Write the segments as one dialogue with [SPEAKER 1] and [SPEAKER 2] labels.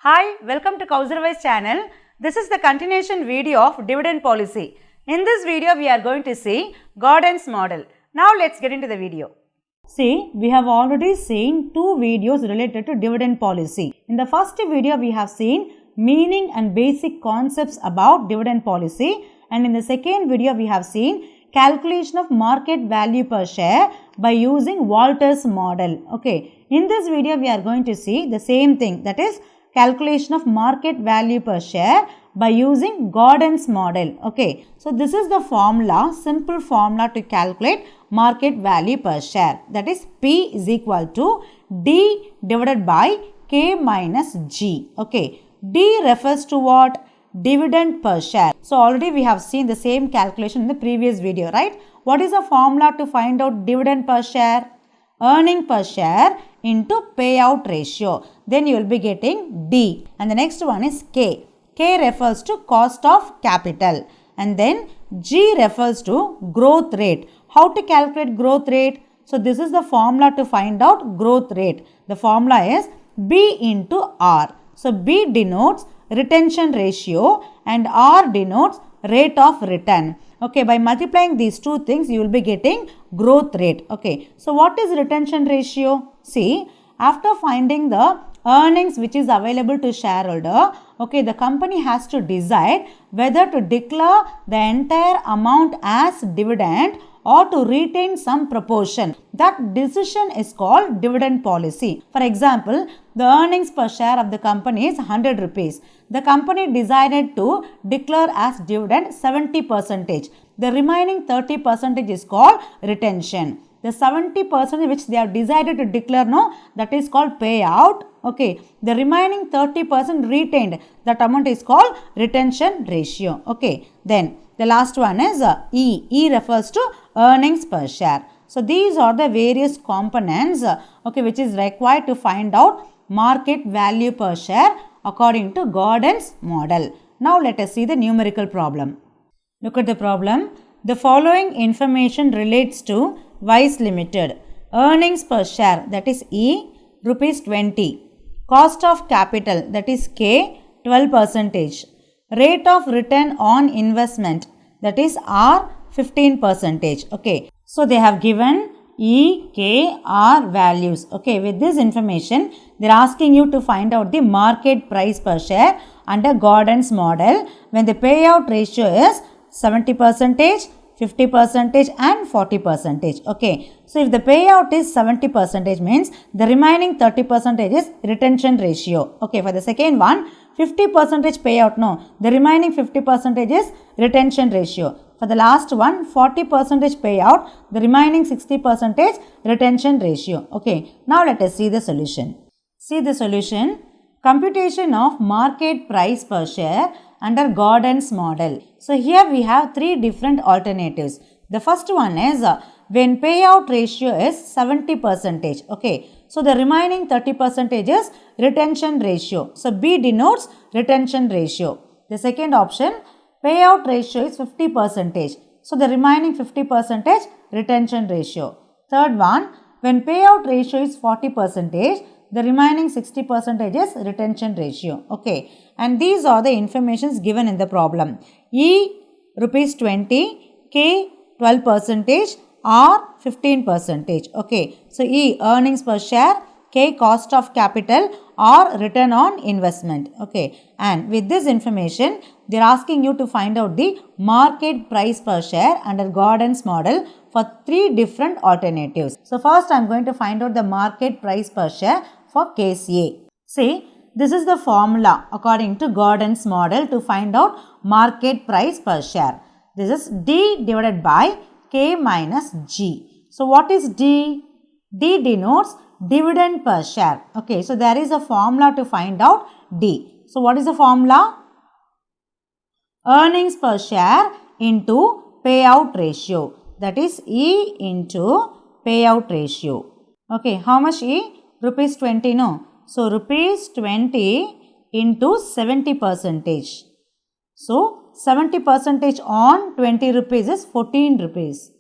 [SPEAKER 1] Hi, welcome to Kauserwise channel. This is the continuation video of dividend policy. In this video, we are going to see Gordon's model. Now, let's get into the video. See, we have already seen two videos related to dividend policy. In the first video, we have seen meaning and basic concepts about dividend policy. And in the second video, we have seen calculation of market value per share by using Walter's model. Okay, in this video, we are going to see the same thing, that is calculation of market value per share by using Gordon's model. Okay, so this is the formula, simple formula to calculate market value per share, that is P is equal to D divided by K minus G. Okay, D refers to what? Dividend per share. So already we have seen the same calculation in the previous video, right? What is the formula to find out dividend per share? Earning per share into payout ratio. Then you will be getting D. And the next one is K. K refers to cost of capital. And then G refers to growth rate. How to calculate growth rate? So this is the formula to find out growth rate. The formula is B into R. So B denotes retention ratio and R denotes rate of return. Okay, by multiplying these two things, you will be getting growth rate. Okay, so what is retention ratio? See, after finding the earnings which is available to shareholder, okay, the company has to decide whether to declare the entire amount as dividend or to retain some proportion. That decision is called dividend policy. For example, the earnings per share of the company is 100 rupees. The company decided to declare as dividend 70%. The remaining 30% is called retention. The 70% which they have decided to declare, no, that is called payout. Okay, the remaining 30% retained, that amount is called retention ratio. Okay, then the last one is E. E refers to earnings per share. So these are the various components, okay, which is required to find out market value per share according to Gordon's model. Now let us see the numerical problem. Look at the problem. The following information relates to Wise Limited. Earnings per share, that is E, rupees 20. Cost of capital, that is K, 12%. Rate of return on investment, that is R, 15%. Okay, so they have given E, K, R values. Okay, with this information, they are asking you to find out the market price per share under Gordon's model when the payout ratio is 70%, 50% and 40%. Okay, so if the payout is 70% means the remaining 30% is retention ratio. Okay, for the second one, 50% payout, no, the remaining 50% is retention ratio. For the last one, 40% payout, the remaining 60% retention ratio. Okay, now let us see the solution. See the solution. Computation of market price per share under Gordon's model. So here we have three different alternatives. The first one is when payout ratio is 70%. Okay, so the remaining 30% is retention ratio. So B denotes retention ratio. The second option, payout ratio is 50%. So the remaining 50% retention ratio. Third one, when payout ratio is 40%, the remaining 60% is retention ratio. Okay, and these are the informations given in the problem. E, rupees 20, K, 12%, R, 15%. Okay, so E, earnings per share, K, cost of capital, R, return on investment. Okay, and with this information, they are asking you to find out the market price per share under Gordon's model for three different alternatives. So first I am going to find out the market price per share for case A. See, this is the formula according to Gordon's model to find out market price per share. This is D divided by K minus G. So what is D? D denotes dividend per share. Okay, so there is a formula to find out D. So what is the formula? Earnings per share into payout ratio. That is E into payout ratio. Okay, how much E? Rupees 20, no. So rupees 20 into 70%. So 70% on 20 rupees is 14 rupees.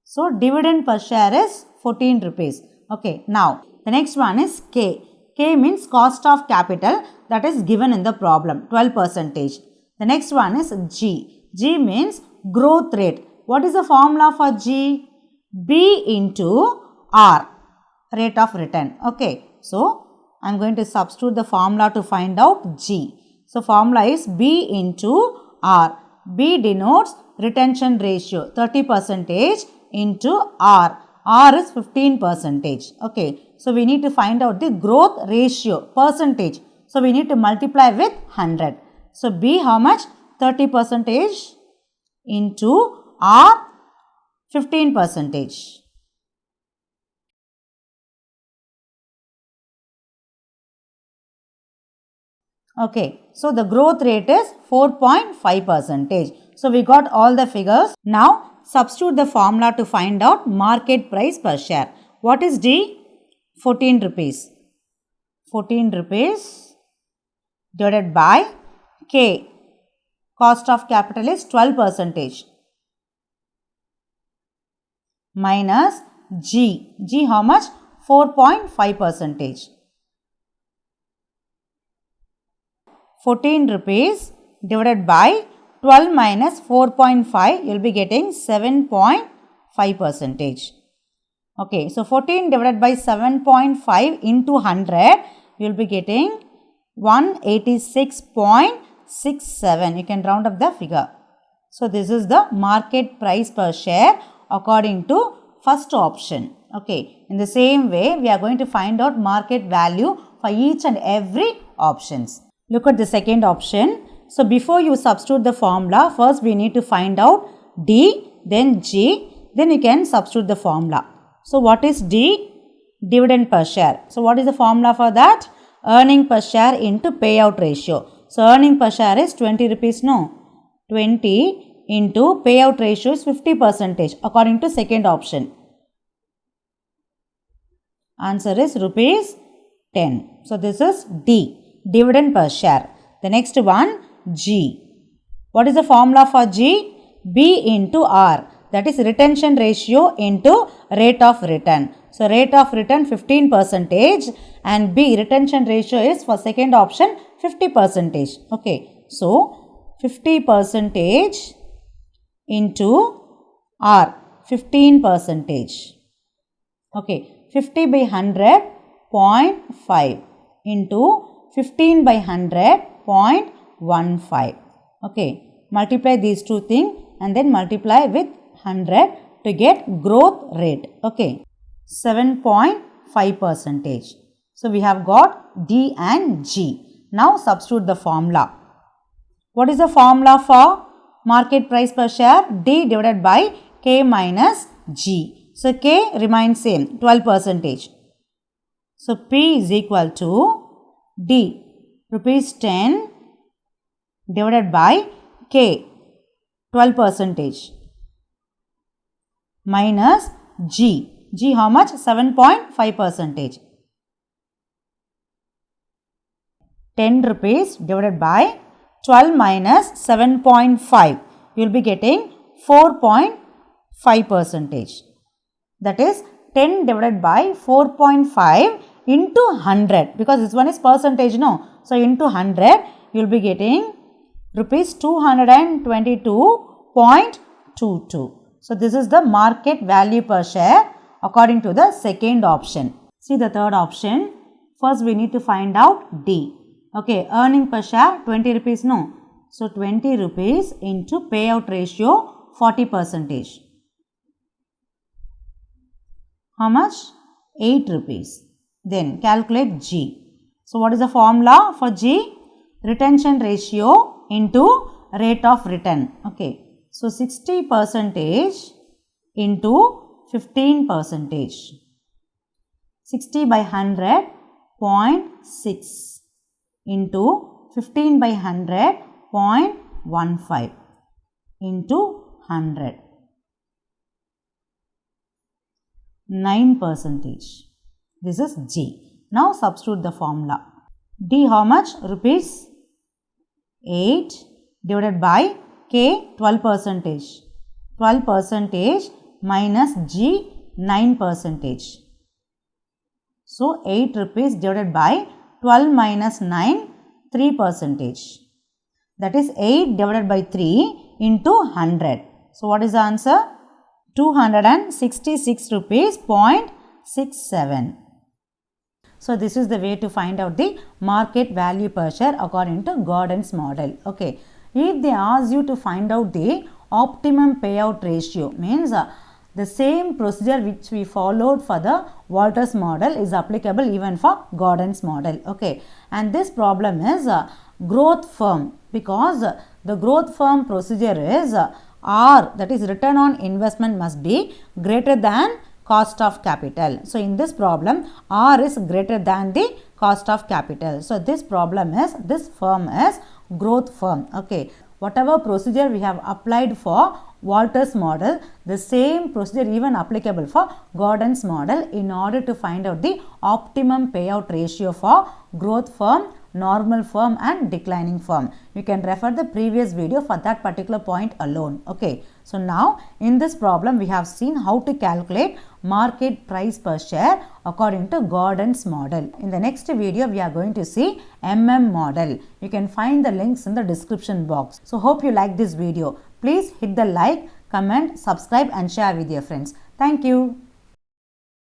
[SPEAKER 1] So dividend per share is 14 rupees. Okay, now the next one is K. K means cost of capital that is given in the problem, 12%. The next one is G. G means growth rate. What is the formula for G? B into R, rate of return. Okay, so I am going to substitute the formula to find out G. So formula is B into R. B denotes retention ratio, 30% into R. R is 15%. Okay, so we need to find out the growth ratio, percentage. So we need to multiply with 100. So B how much? 30% into R 15%. Okay, so the growth rate is 4.5%. So we got all the figures. Now substitute the formula to find out market price per share. What is D? 14 rupees. 14 rupees divided by K. Cost of capital is 12%. Minus G. G how much? 4.5%. 14 rupees divided by 12 minus 4.5, you will be getting 7.5%. Okay, so 14 divided by 7.5 into 100, you will be getting 186.67. You can round up the figure. So this is the market price per share according to first option. Okay, in the same way, we are going to find out market value for each and every options. Look at the second option. So before you substitute the formula, first we need to find out D, then G, then you can substitute the formula. So what is D? Dividend per share. So what is the formula for that? Earning per share into payout ratio. So earning per share is 20 rupees, no? 20 into payout ratio is 50% according to second option. Answer is rupees 10. So this is D. Dividend per share. The next one, G. What is the formula for G? B into R. That is retention ratio into rate of return. So rate of return 15% and B retention ratio is for second option 50%. Okay. So 50% into R 15%. Okay. 50 by 100 0.5 into 15 by 100 0.15. Okay, multiply these two things and then multiply with 100 to get growth rate. Okay, 7.5%. So we have got D and G. Now substitute the formula. What is the formula for market price per share? D divided by K minus G. So K remains same, 12%. So P is equal to D, rupees 10 divided by K, 12%, minus G. G how much? 7.5%. 10 rupees divided by 12 minus 7.5. You will be getting 4.5%. That is 10 divided by 4.5 into 100, because this one is percentage, no. So into 100 you will be getting rupees 222.22. So this is the market value per share according to the second option. See the third option. First we need to find out D. Okay, earning per share 20 rupees, no. So 20 rupees into payout ratio 40%. How much? 8 rupees. Then calculate G. So what is the formula for G? Retention ratio into rate of return. Okay. So 60% into 15%. 60 by 100 0.6 into 15 by 100 0.15 into 100. 9%. This is G. Now substitute the formula. D how much? Rupees 8 divided by K 12%. 12% minus G 9%. So 8 rupees divided by 12 minus 9, 3%. That is 8 divided by 3 into 100. So what is the answer? 266 rupees 0.67. So this is the way to find out the market value per share according to Gordon's model. Okay. If they ask you to find out the optimum payout ratio, means the same procedure which we followed for the Walters model is applicable even for Gordon's model. Okay. And this problem is growth firm, because the growth firm procedure is R, that is return on investment, must be greater than cost of capital. So in this problem, R is greater than the cost of capital. So this problem is, this firm is growth firm. Okay. Whatever procedure we have applied for Walters model, the same procedure even applicable for Gordon's model in order to find out the optimum payout ratio for growth firm, normal firm and declining firm. You can refer the previous video for that particular point alone. Okay. So now in this problem we have seen how to calculate market price per share according to Gordon's model. In the next video we are going to see model. You can find the links in the description box. So hope you like this video. Please hit the like, comment, subscribe and share with your friends. Thank you.